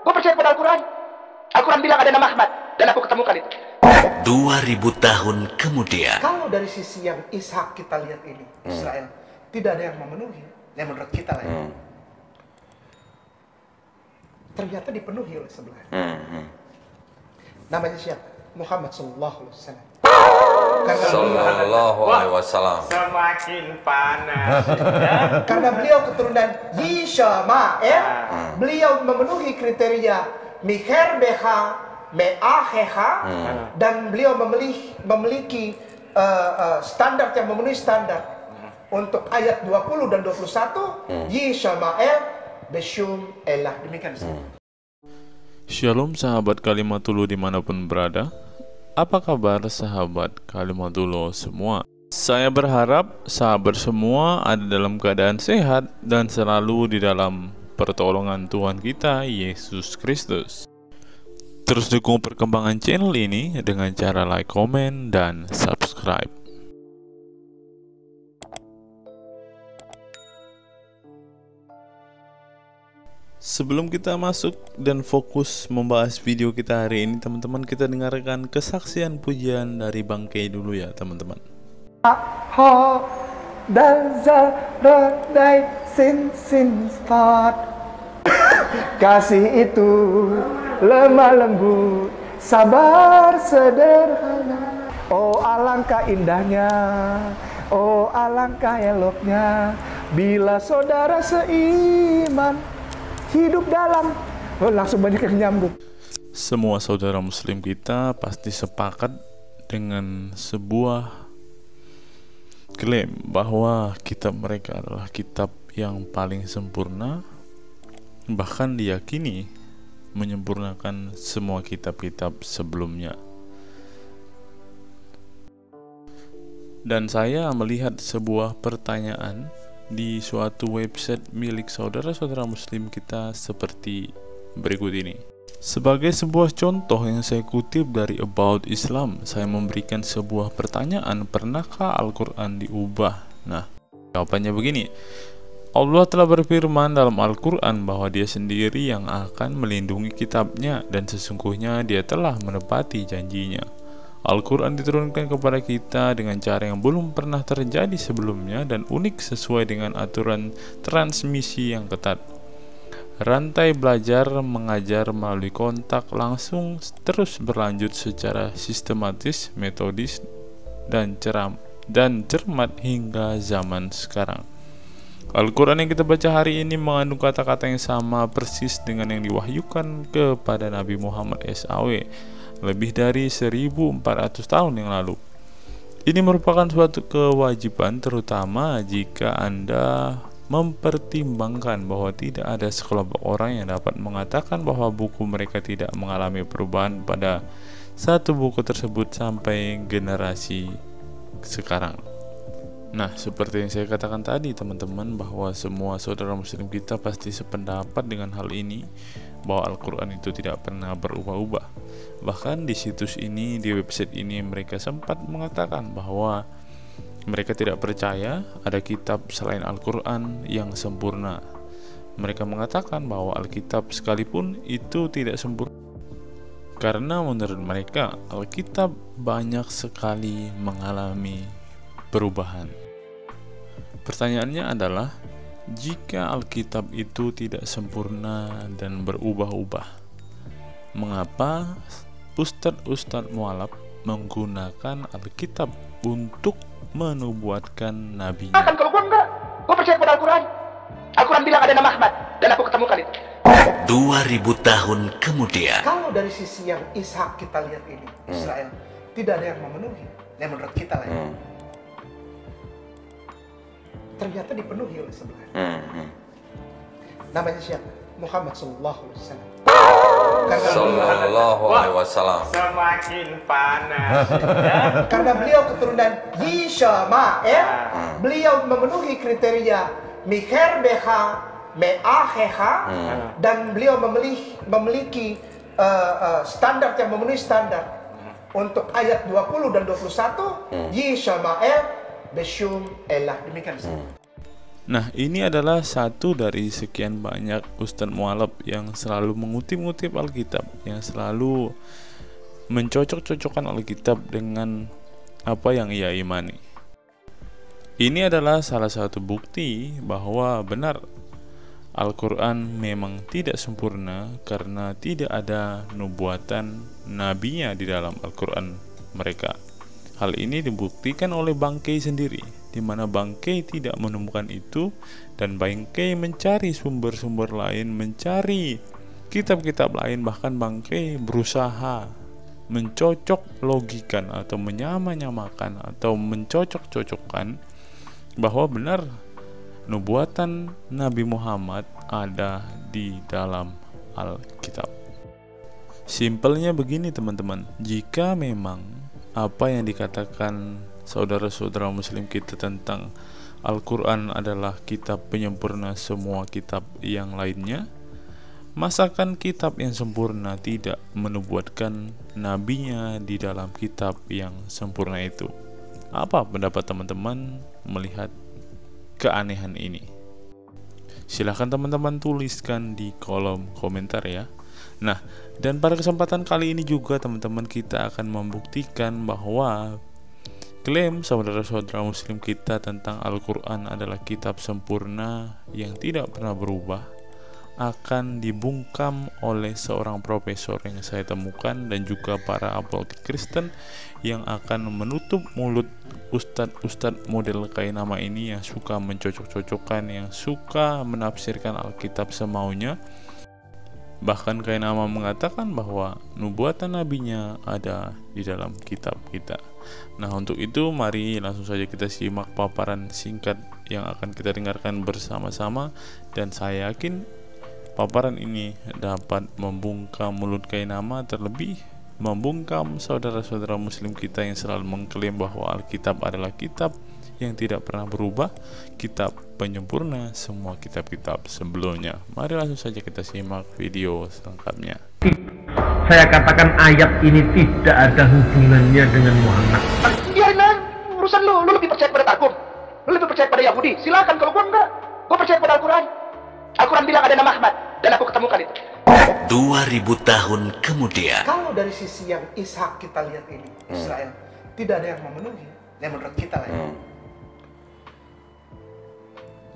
Gue percaya pada Al-Quran. Al-Quran bilang ada nama Ahmad, dan aku ketemukan itu. 2000 tahun kemudian. Kalau dari sisi yang Ishak kita lihat ini, Israel, tidak ada yang memenuhi. Yang menurut kita lah ya. Ternyata dipenuhi oleh sebelah. Namanya siapa? Muhammad Sallallahu Alaihi Wasallam. Sallallahu Alaihi Wasallam. Semakin panas. Karena beliau keturunan Yishmael, beliau memenuhi kriteria Mikher Beha, Me'aheha, dan beliau memiliki standar yang memenuhi standar. Untuk ayat 20 dan 21, Yishmael Beshum Elah. Demikian. Shalom sahabat Kalimatullah dimanapun berada. Apa kabar sahabat Kalimatullah semua? Saya berharap sahabat semua ada dalam keadaan sehat dan selalu di dalam pertolongan Tuhan kita Yesus Kristus. Terus dukung perkembangan channel ini dengan cara like, komen, dan subscribe. Sebelum kita masuk dan fokus membahas video kita hari ini, teman-teman, kita dengarkan kesaksian pujian dari Bang Kay dulu ya, teman-teman. Kasih itu lemah lembut, sabar sederhana. Oh alangkah indahnya, oh alangkah eloknya, bila saudara seiman hidup dalam, langsung banyak yang nyambung. Semua saudara muslim kita pasti sepakat dengan sebuah klaim bahwa kitab mereka adalah kitab yang paling sempurna, bahkan diyakini menyempurnakan semua kitab-kitab sebelumnya. Dan saya melihat sebuah pertanyaan di suatu website milik saudara-saudara muslim kita seperti berikut ini. Sebagai sebuah contoh yang saya kutip dari About Islam, saya memberikan sebuah pertanyaan, pernahkah Al-Quran diubah? Nah, jawabannya begini. Allah telah berfirman dalam Al-Quran bahwa dia sendiri yang akan melindungi kitabnya dan sesungguhnya dia telah menepati janjinya. Al-Quran diturunkan kepada kita dengan cara yang belum pernah terjadi sebelumnya dan unik sesuai dengan aturan transmisi yang ketat. Rantai belajar mengajar melalui kontak langsung terus berlanjut secara sistematis, metodis, dan cermat hingga zaman sekarang. Al-Quran yang kita baca hari ini mengandung kata-kata yang sama persis dengan yang diwahyukan kepada Nabi Muhammad SAW lebih dari 1400 tahun yang lalu. Ini merupakan suatu kewajiban terutama jika Anda mempertimbangkan bahwa tidak ada sekelompok orang yang dapat mengatakan bahwa buku mereka tidak mengalami perubahan pada satu buku tersebut sampai generasi sekarang. Nah, seperti yang saya katakan tadi teman-teman, bahwa semua saudara muslim kita pasti sependapat dengan hal ini, bahwa Al-Quran itu tidak pernah berubah-ubah. Bahkan di situs ini, di website ini, mereka sempat mengatakan bahwa mereka tidak percaya ada kitab selain Al-Quran yang sempurna. Mereka mengatakan bahwa Alkitab sekalipun itu tidak sempurna, karena menurut mereka Alkitab banyak sekali mengalami perubahan. Pertanyaannya adalah, jika Alkitab itu tidak sempurna dan berubah-ubah, mengapa ustadz-ustadz mualaf menggunakan Alkitab untuk menubuatkan nabinya? Kalau gue enggak, gue percaya pada Al-Quran. Al-Quran bilang ada nama Ahmad, dan aku ketemukan itu. 2000 tahun kemudian. Kalau dari sisi yang Ishak kita lihat ini, Israel, tidak ada yang memenuhi. Yang menurut kita lah ya. Ternyata dipenuhi oleh sebelah. Namanya siapa? Muhammad Sallallahu Alaihi Wasallam. Sallallahu Alaihi Wasallam. Semakin panas. Karena beliau keturunan Yishmael, beliau memenuhi kriteria Mikher Beha, Me'aheha, dan beliau memiliki standar yang memenuhi standar. Untuk ayat 20 dan 21, Yishmael Beshum Elah. Demikian. Nah, ini adalah satu dari sekian banyak Ustadz Mualaf yang selalu mengutip-ngutip Alkitab, yang selalu mencocok-cocokkan Alkitab dengan apa yang ia imani. Ini adalah salah satu bukti bahwa benar Al-Quran memang tidak sempurna karena tidak ada nubuatan nabinya di dalam Al-Quran mereka. Hal ini dibuktikan oleh Bangkei sendiri, di mana Bangkei tidak menemukan itu, dan Bangkei mencari sumber-sumber lain, mencari kitab-kitab lain, bahkan Bangkei berusaha mencocok logikan atau menyamakan atau mencocok-cocokkan bahwa benar nubuatan Nabi Muhammad ada di dalam Alkitab. Simpelnya begini teman-teman, jika memang apa yang dikatakan saudara-saudara muslim kita tentang Al-Quran adalah kitab penyempurna semua kitab yang lainnya, masakan kitab yang sempurna tidak menubuatkan nabinya di dalam kitab yang sempurna itu? Apa pendapat teman-teman melihat keanehan ini? Silahkan teman-teman tuliskan di kolom komentar ya. Nah, dan pada kesempatan kali ini juga teman-teman kita akan membuktikan bahwa klaim saudara-saudara muslim kita tentang Al-Quran adalah kitab sempurna yang tidak pernah berubah akan dibungkam oleh seorang profesor yang saya temukan dan juga para apologet Kristen yang akan menutup mulut ustadz-ustadz model kayak nama ini yang suka mencocok-cocokkan, yang suka menafsirkan Alkitab semaunya. Bahkan kayak nama mengatakan bahwa nubuatan nabinya ada di dalam kitab kita. Nah, untuk itu mari langsung saja kita simak paparan singkat yang akan kita dengarkan bersama-sama, dan saya yakin paparan ini dapat membungkam mulut kayak nama, terlebih membungkam saudara-saudara muslim kita yang selalu mengklaim bahwa Alkitab adalah kitab yang tidak pernah berubah, kitab penyempurna semua kitab-kitab sebelumnya. Mari langsung saja kita simak video selengkapnya. Saya katakan ayat ini tidak ada hubungannya dengan Muhammad. Biarin lah, urusan lu lebih percaya pada Targum, lu lebih percaya pada Yahudi, silakan. Kalau gua enggak, gua percaya pada Al-Quran. Al-Quran bilang ada nama Ahmad, dan aku ketemukan itu. 2000 tahun kemudian. Kalau dari sisi yang Ishak kita lihat ini, Israel, tidak ada yang memenuhi. Yang menurut kita lah ya.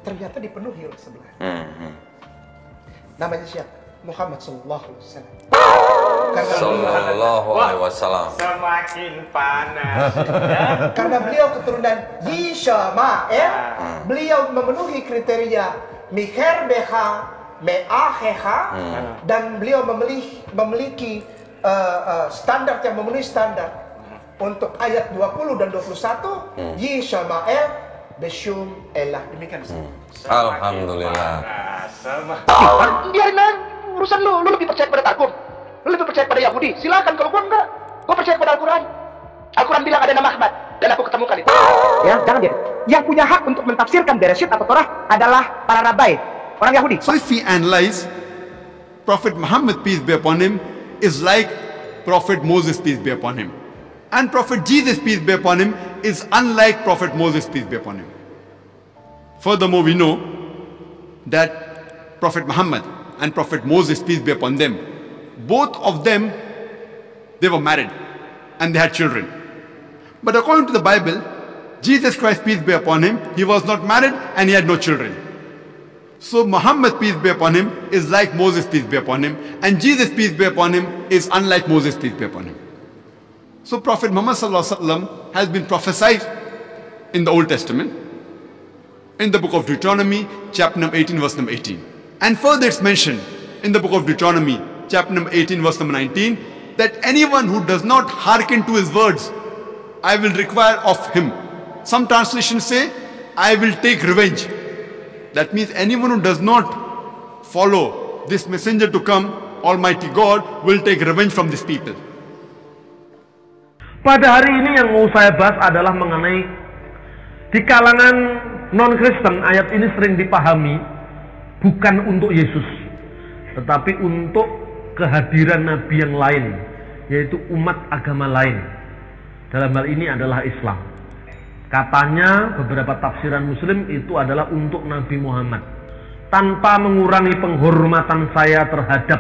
Ternyata dipenuhi oleh sebelah. Namanya siapa? Muhammad Sallallahu Alaihi Wasallam. Sallallahu Alaihi Wasallam. Semakin panas. Karena beliau keturunan Yishmael, beliau memenuhi kriteria Mikher Beha, Me'aheha, dan beliau memiliki standar yang memenuhi standar. Untuk ayat 20 dan 21, Yishmael Beshum Elah. Demikian. Alhamdulillah. Biarin lah, urusan lu lebih percaya pada Targum, lu lebih percaya pada Yahudi, silakan. Kalau gua enggak, gua percaya pada Al-Quran. Al-Quran bilang ada nama Ahmad, dan aku ketemukan itu. Ya, jangan dia. Yang punya hak untuk mentafsirkan Bereshit atau Torah adalah para rabai, orang Yahudi. So if we analyze, Prophet Muhammad, peace be upon him, is like Prophet Moses, peace be upon him. And Prophet Jesus, peace be upon him, is unlike Prophet Moses, peace be upon him. Furthermore, we know that Prophet Muhammad and Prophet Moses, peace be upon them, both of them, they were married and they had children. But according to the Bible, Jesus Christ, peace be upon him, he was not married and he had no children. So Muhammad, peace be upon him, is like Moses, peace be upon him, and Jesus, peace be upon him, is unlike Moses, peace be upon him. So Prophet Muhammad Sallallahu Alaihi Wasallam has been prophesied in the Old Testament, in the book of Deuteronomy, chapter number 18, verse number 18. And further it's mentioned in the book of Deuteronomy, chapter number 18, verse number 19, that anyone who does not hearken to his words, I will require of him. Some translations say, I will take revenge. That means anyone who does not follow this messenger to come, Almighty God will take revenge from these people. Pada hari ini yang mau saya bahas adalah mengenai di kalangan non-Kristen, ayat ini sering dipahami bukan untuk Yesus, tetapi untuk kehadiran Nabi yang lain, yaitu umat agama lain. Dalam hal ini adalah Islam. Katanya beberapa tafsiran Muslim itu adalah untuk Nabi Muhammad. Tanpa mengurangi penghormatan saya terhadap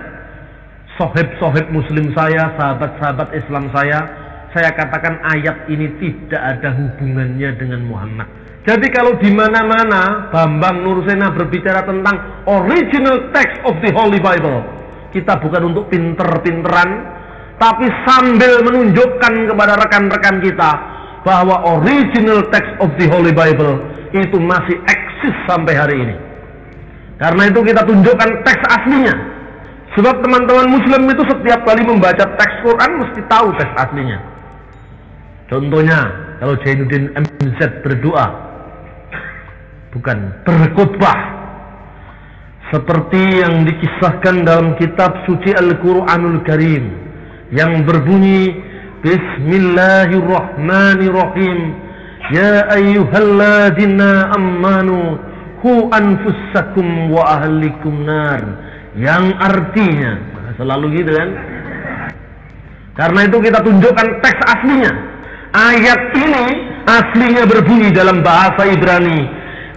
sohib-sohib Muslim saya, sahabat-sahabat Islam saya katakan ayat ini tidak ada hubungannya dengan Muhammad. Jadi kalau di mana-mana Bambang Nursena berbicara tentang original text of the Holy Bible, kita bukan untuk pinter-pinteran, tapi sambil menunjukkan kepada rekan-rekan kita bahwa original text of the Holy Bible itu masih eksis sampai hari ini. Karena itu kita tunjukkan teks aslinya. Sebab teman-teman Muslim itu setiap kali membaca teks Quran mesti tahu teks aslinya. Contohnya, kalau Jainuddin MZ berdoa, bukan berkhutbah, seperti yang dikisahkan dalam kitab suci Al-Quranul Karim yang berbunyi Bismillahirrahmanirrahim, Ya ayyuhalladzina ammanu hu anfusakum wa ahlikum nar, yang artinya selalu gitu kan. Karena itu kita tunjukkan teks aslinya. Ayat ini aslinya berbunyi dalam bahasa Ibrani,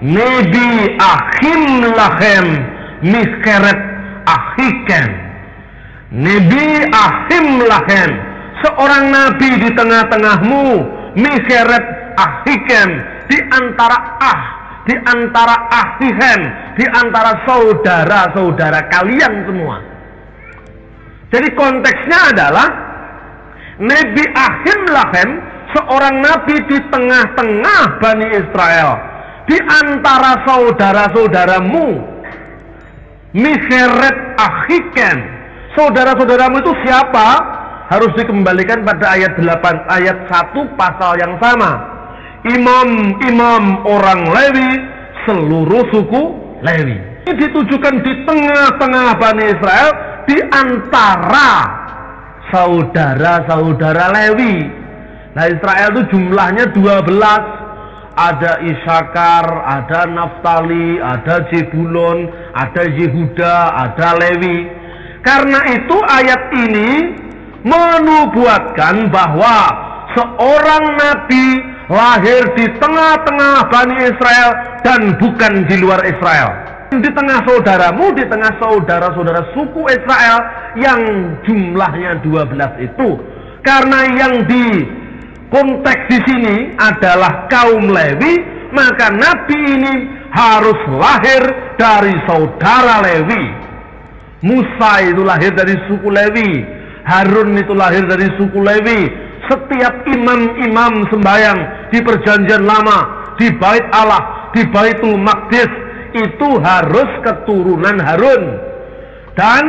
Nebi Achim Lachem Miskeret Achikem. Nebi Achim Lachem, seorang nabi di tengah-tengahmu, Miskeret Achikem, di antara Achihem, di antara saudara-saudara kalian semua. Jadi konteksnya adalah Nebi Achim Lachem, seorang nabi di tengah-tengah Bani Israel, di antara saudara-saudaramu, Miskeret Achikem. Saudara-saudaramu itu siapa? Harus dikembalikan pada ayat 8, ayat 1 pasal yang sama. Imam-imam orang Lewi, seluruh suku Lewi. Ini ditujukan di tengah-tengah Bani Israel, di antara saudara-saudara Lewi. Nah, Israel itu jumlahnya 12. Ada Isakar, ada Naftali, ada Zebulon, ada Yehuda, ada Lewi. Karena itu ayat ini menubuatkan bahwa seorang nabi lahir di tengah-tengah Bani Israel dan bukan di luar Israel. Di tengah saudaramu, di tengah saudara-saudara suku Israel yang jumlahnya 12 itu. Karena yang di konteks di sini adalah kaum Lewi, maka nabi ini harus lahir dari saudara Lewi. Musa itu lahir dari suku Lewi, Harun itu lahir dari suku Lewi. Setiap imam-imam sembahyang di perjanjian lama, di bait Allah, di Baitul Maqdis, itu harus keturunan Harun. Dan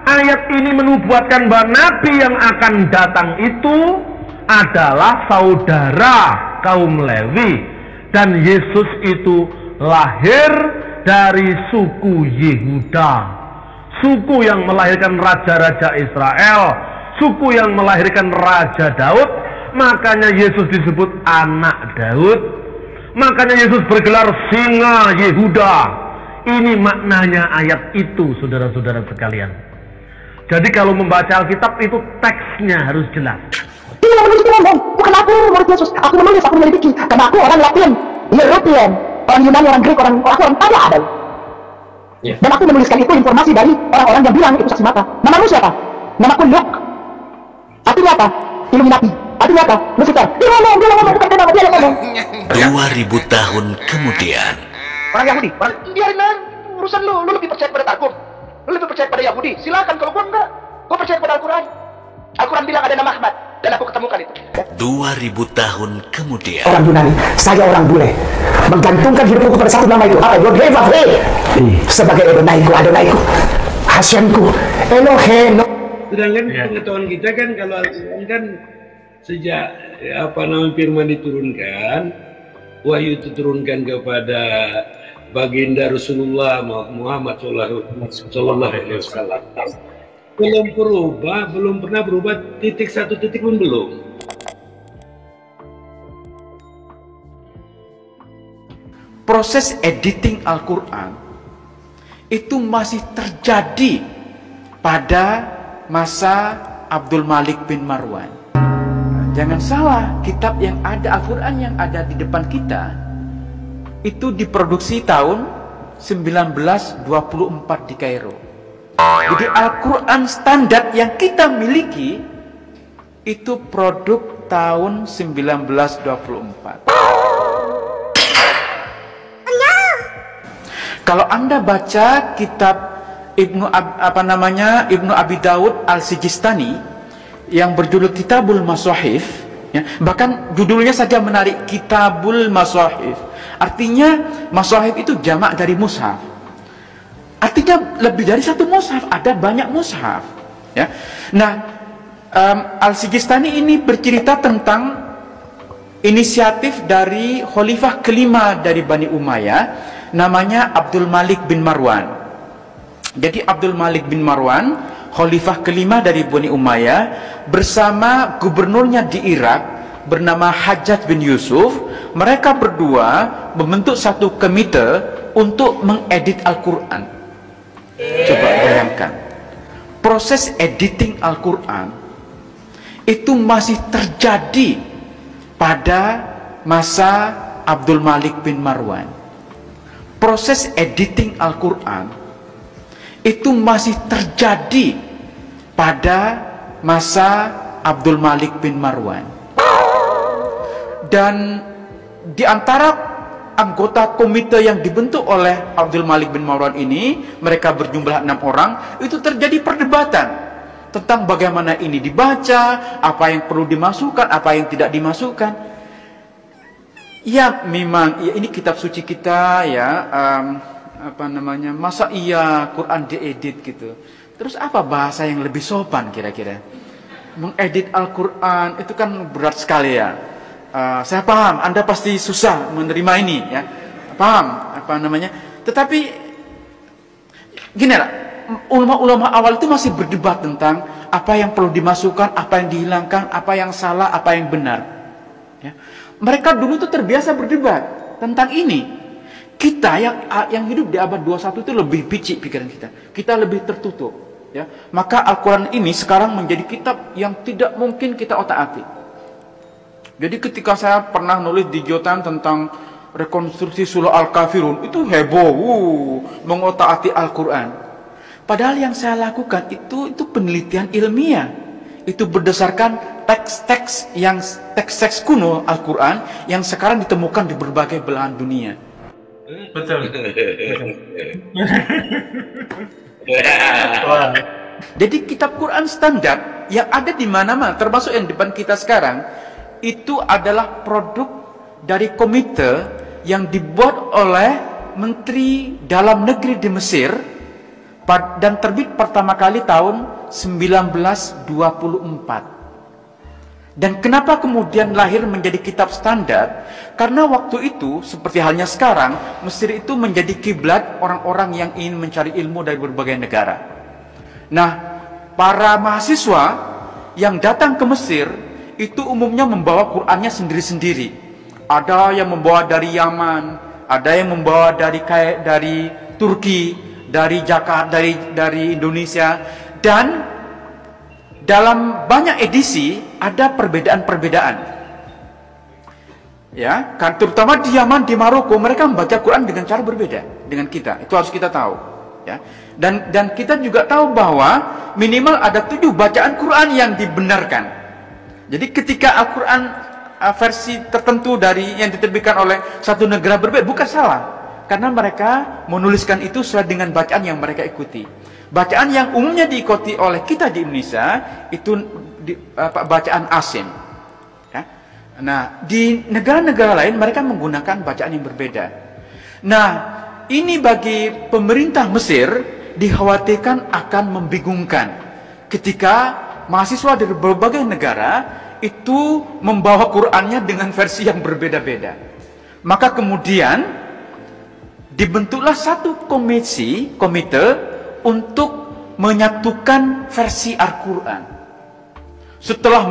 ayat ini menubuatkan bahwa nabi yang akan datang itu adalah saudara kaum Lewi. Dan Yesus itu lahir dari suku Yehuda, suku yang melahirkan raja-raja Israel, suku yang melahirkan Raja Daud. Makanya Yesus disebut anak Daud. Makanya Yesus bergelar singa Yehuda. Ini maknanya ayat itu, saudara-saudara sekalian. Jadi kalau membaca Alkitab itu teksnya harus jelas. Dia ngomong, bukan aku murid Yesus. Aku menulis, aku menyelidiki. Karena aku orang Latin, European, orang Yunani, orang Greek, orang Taya ada. Dan aku menuliskan itu informasi dari orang-orang yang bilang itu saksi mata. Namamu siapa? Namaku Luke. Artinya apa? Illuminati. Artinya apa? Lucifer. Dia ngomong, bukan nama dia yang ngomong. 2000 tahun kemudian. Orang Yahudi, biarin aja urusan lu lebih percaya pada Targum, lu lebih percaya pada Yahudi. Silakan, kalau gua enggak, gua percaya pada Al-Quran. Al-Quran bilang ada nama Ahmad, dan aku ketemukan itu. 2000 tahun kemudian. Orang Yunani, saya orang bule, menggantungkan hidupku pada satu nama itu. Apa? Yod-Heh Vav-Heh. Sebagai Adonaiku, Hashemku, Eloheno. Sedangkan pengetahuan kita kan kalau Al-Quran kan sejak firman diturunkan, wahyu diturunkan kepada baginda Rasulullah Muhammad Sallallahu Alaihi Wasallam, belum berubah, belum pernah berubah satu titik pun belum. Proses editing Al-Quran itu masih terjadi pada masa Abdul Malik bin Marwan. Jangan salah, kitab yang ada, Al-Quran yang ada di depan kita itu diproduksi tahun 1924 di Kairo. Jadi Al-Quran standar yang kita miliki itu produk tahun 1924. Kalau Anda baca kitab Ibnu Abi Daud Al-Sijistani yang berjudul Kitabul Masahif, ya, bahkan judulnya saja menarik, Kitabul Masahif. Artinya masahif itu jamak dari mushaf. Artinya lebih dari satu mushaf, ada banyak mushaf, ya. Nah, Al-Sijistani ini bercerita tentang inisiatif dari khalifah kelima dari Bani Umayyah, namanya Abdul Malik bin Marwan. Jadi Abdul Malik bin Marwan, khalifah kelima dari Bani Umayyah, bersama gubernurnya di Irak bernama Hajjaj bin Yusuf, mereka berdua membentuk satu komite untuk mengedit Al-Quran. Coba bayangkan, proses editing Al-Quran itu masih terjadi pada masa Abdul Malik bin Marwan. Proses editing Al-Quran itu masih terjadi pada masa Abdul Malik bin Marwan. Dan di antara anggota komite yang dibentuk oleh Abdul Malik bin Marwan ini, mereka berjumlah 6 orang, itu terjadi perdebatan tentang bagaimana ini dibaca, apa yang perlu dimasukkan, apa yang tidak dimasukkan. Ya memang, ya ini kitab suci kita, ya, masa iya Quran diedit gitu. Terus apa bahasa yang lebih sopan kira-kira? Mengedit Al-Quran itu kan berat sekali ya. Saya paham, Anda pasti susah menerima ini ya. Paham Tetapi gini lah, ulama-ulama awal itu masih berdebat tentang apa yang perlu dimasukkan, apa yang dihilangkan, apa yang salah, apa yang benar. Ya. Mereka dulu tuh terbiasa berdebat tentang ini. Kita yang hidup di abad 21 itu lebih picik pikiran kita. Kita lebih tertutup. Ya. Maka Al-Quran ini sekarang menjadi kitab yang tidak mungkin kita otak-atik. Jadi ketika saya pernah nulis di Jotan tentang rekonstruksi surah Al-Kafirun, itu heboh, mengotak-atik Al-Quran. Padahal yang saya lakukan itu penelitian ilmiah. Itu berdasarkan teks-teks kuno Al-Quran yang sekarang ditemukan di berbagai belahan dunia. Betul. Jadi kitab Quran standar yang ada di mana-mana, termasuk yang depan kita sekarang, itu adalah produk dari komite yang dibuat oleh Menteri Dalam Negeri di Mesir dan terbit pertama kali tahun 1924. Dan kenapa kemudian lahir menjadi kitab standar? Karena waktu itu, seperti halnya sekarang, Mesir itu menjadi kiblat orang-orang yang ingin mencari ilmu dari berbagai negara. Nah, para mahasiswa yang datang ke Mesir itu umumnya membawa Qur'annya sendiri-sendiri. Ada yang membawa dari Yaman, ada yang membawa dari Turki, dari Jakarta, dari Indonesia, dan dalam banyak edisi ada perbedaan-perbedaan. Ya, kan terutama di Yaman, di Maroko, mereka membaca Quran dengan cara berbeda dengan kita. Itu harus kita tahu, ya. Dan kita juga tahu bahwa minimal ada 7 bacaan Quran yang dibenarkan. Jadi ketika Al-Quran versi tertentu dari yang diterbitkan oleh satu negara berbeda, bukan salah, karena mereka menuliskan itu sesuai dengan bacaan yang mereka ikuti. Bacaan yang umumnya diikuti oleh kita di Indonesia itu bacaan asing. Ya. Nah, di negara-negara lain mereka menggunakan bacaan yang berbeda. Nah, ini bagi pemerintah Mesir dikhawatirkan akan membingungkan ketika mahasiswa dari berbagai negara itu membawa Qur'annya dengan versi yang berbeda-beda. Maka kemudian dibentuklah satu komite untuk menyatukan versi Al-Quran. Setelah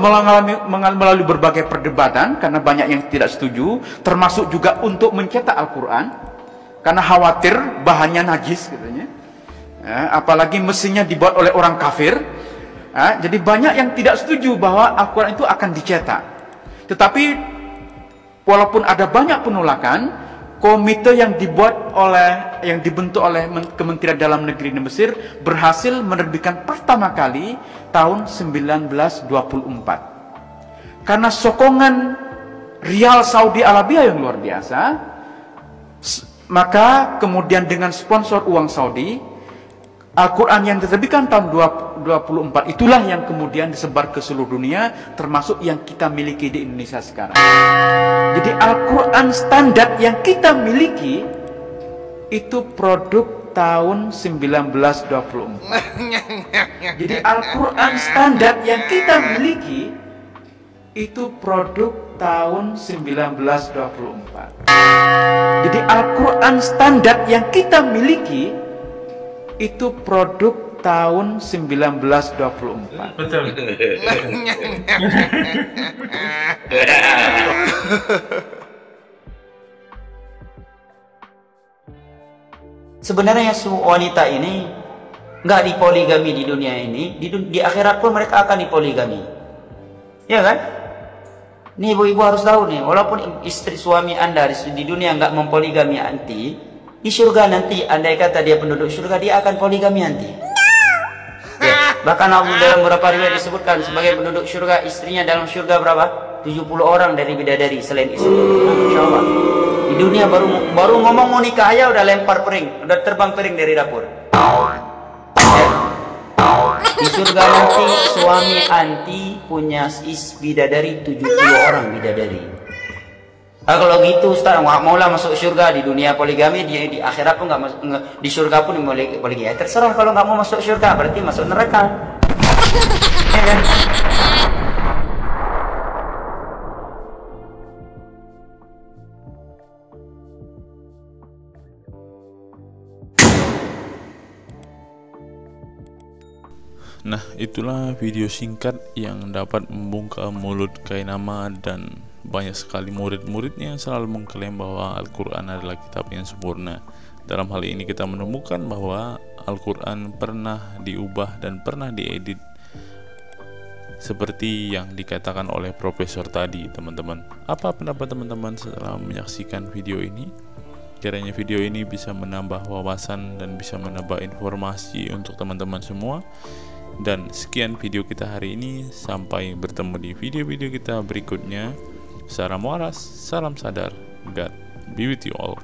melalui berbagai perdebatan, karena banyak yang tidak setuju, termasuk juga untuk mencetak Al-Quran, karena khawatir bahannya najis katanya. Ya, apalagi mesinnya dibuat oleh orang kafir. Ya, jadi banyak yang tidak setuju bahwa Al-Quran itu akan dicetak. Tetapi walaupun ada banyak penolakan, komite yang dibentuk oleh Kementerian Dalam Negeri Mesir berhasil menerbitkan pertama kali tahun 1924. Karena sokongan rial Saudi Arabia yang luar biasa, maka kemudian dengan sponsor uang Saudi, Al-Quran yang diterbitkan tahun 24 itulah yang kemudian disebar ke seluruh dunia, termasuk yang kita miliki di Indonesia sekarang. Jadi Al-Quran standar yang kita miliki itu produk tahun 1924. Jadi Al-Quran standar yang kita miliki itu produk tahun 1924. Jadi Al-Quran standar yang kita miliki itu produk tahun 1924. Betul. Sebenarnya wanita ini nggak dipoligami di dunia ini, di akhirat pun mereka akan dipoligami, ya kan? Nih ibu-ibu harus tahu nih, walaupun istri suami anda di dunia nggak mempoligami anti, di surga nanti, andai kata dia penduduk surga, dia akan poligami nanti. Ya, bahkan dalam beberapa riwayat disebutkan sebagai penduduk surga, istrinya dalam surga berapa? 70 orang dari bidadari selain istri. Insya Allah. Di dunia baru ngomong mau nikah aja udah lempar piring, udah terbang piring dari dapur. Di surga nanti suami anti punya bidadari 70 orang bidadari. Nah, kalau gitu Ustaz nggak mau lah masuk surga, di dunia poligami, di akhirat pun nggak masuk, di surga pun poligami. Ya, terserah kalau nggak mau masuk surga berarti masuk neraka. Ya kan? Nah, itulah video singkat yang dapat membungkam mulut Kainama dan banyak sekali murid-muridnya yang selalu mengklaim bahwa Al-Quran adalah kitab yang sempurna. Dalam hal ini kita menemukan bahwa Al-Quran pernah diubah dan pernah diedit seperti yang dikatakan oleh profesor tadi, teman-teman. Apa pendapat teman-teman setelah menyaksikan video ini? Kiranya video ini bisa menambah wawasan dan bisa menambah informasi untuk teman-teman semua. Dan sekian video kita hari ini, sampai bertemu di video-video kita berikutnya. Salam waras, salam sadar, God be with you all.